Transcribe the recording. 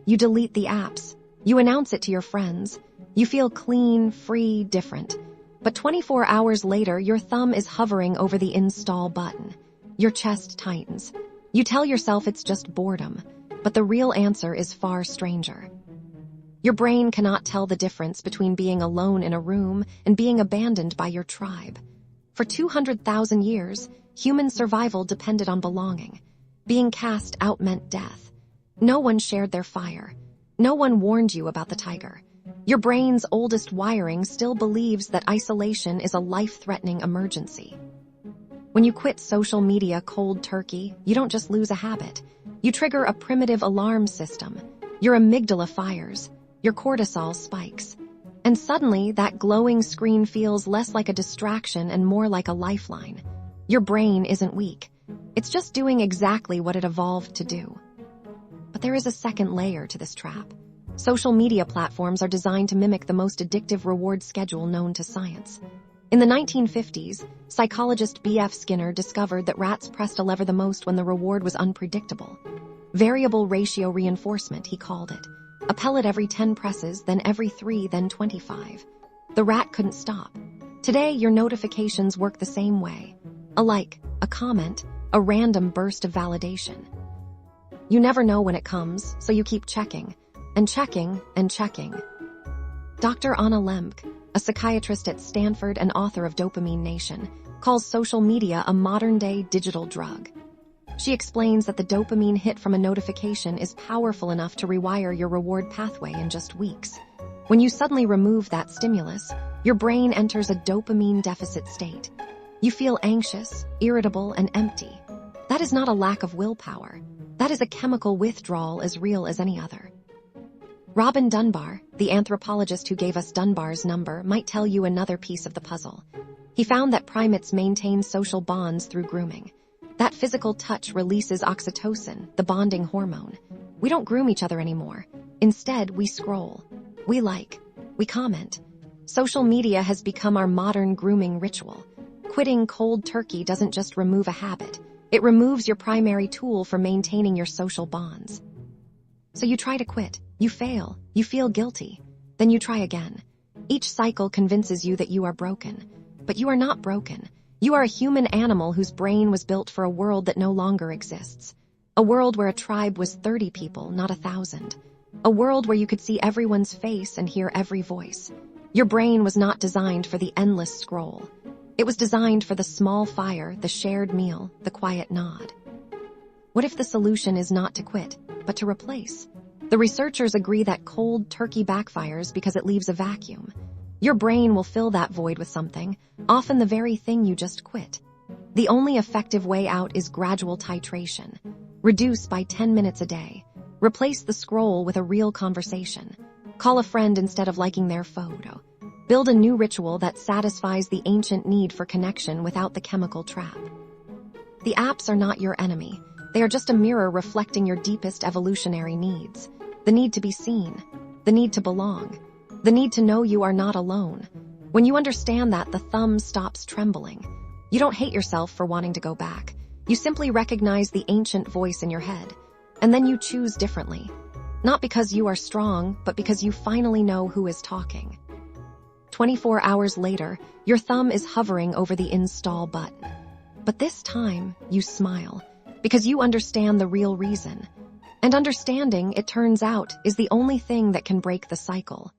You delete the apps. You announce it to your friends. You feel clean, free, different. But 24 hours later, your thumb is hovering over the install button. Your chest tightens. You tell yourself it's just boredom, but the real answer is far stranger. Your brain cannot tell the difference between being alone in a room and being abandoned by your tribe. For 200,000 years, human survival depended on belonging. Being cast out meant death. No one shared their fire. No one warned you about the tiger. Your brain's oldest wiring still believes that isolation is a life-threatening emergency. When you quit social media cold turkey, you don't just lose a habit. You trigger a primitive alarm system. Your amygdala fires. Your cortisol spikes. And suddenly, that glowing screen feels less like a distraction and more like a lifeline. Your brain isn't weak. It's just doing exactly what it evolved to do. But there is a second layer to this trap. Social media platforms are designed to mimic the most addictive reward schedule known to science. In the 1950s, psychologist B.F. Skinner discovered that rats pressed a lever the most when the reward was unpredictable. Variable ratio reinforcement, he called it. A pellet every 10 presses, then every 3, then 25. The rat couldn't stop. Today, your notifications work the same way. A like, a comment, a random burst of validation. You never know when it comes, so you keep checking, and checking, and checking. Dr. Anna Lembke, a psychiatrist at Stanford and author of Dopamine Nation, calls social media a modern-day digital drug. She explains that the dopamine hit from a notification is powerful enough to rewire your reward pathway in just weeks. When you suddenly remove that stimulus, your brain enters a dopamine deficit state. You feel anxious, irritable, and empty. That is not a lack of willpower. That is a chemical withdrawal as real as any other. Robin Dunbar, the anthropologist who gave us Dunbar's number, might tell you another piece of the puzzle. He found that primates maintain social bonds through grooming. That physical touch releases oxytocin, the bonding hormone. We don't groom each other anymore. Instead, we scroll. We like. We comment. Social media has become our modern grooming ritual. Quitting cold turkey doesn't just remove a habit. It removes your primary tool for maintaining your social bonds. So you try to quit. You fail. You feel guilty. Then you try again. Each cycle convinces you that you are broken. But you are not broken. You are a human animal whose brain was built for a world that no longer exists. A world where a tribe was 30 people, not 1,000. A world where you could see everyone's face and hear every voice. Your brain was not designed for the endless scroll. It was designed for the small fire, the shared meal, the quiet nod. What if the solution is not to quit, but to replace? The researchers agree that cold turkey backfires because it leaves a vacuum. Your brain will fill that void with something, often the very thing you just quit. The only effective way out is gradual titration. Reduce by 10 minutes a day. Replace the scroll with a real conversation. Call a friend instead of liking their photo. Build a new ritual that satisfies the ancient need for connection without the chemical trap. The apps are not your enemy. They are just a mirror reflecting your deepest evolutionary needs. The need to be seen. The need to belong. The need to know you are not alone. When you understand that, the thumb stops trembling. You don't hate yourself for wanting to go back. You simply recognize the ancient voice in your head. And then you choose differently. Not because you are strong, but because you finally know who is talking. 24 hours later, your thumb is hovering over the install button. But this time, you smile, because you understand the real reason. And understanding, it turns out, is the only thing that can break the cycle.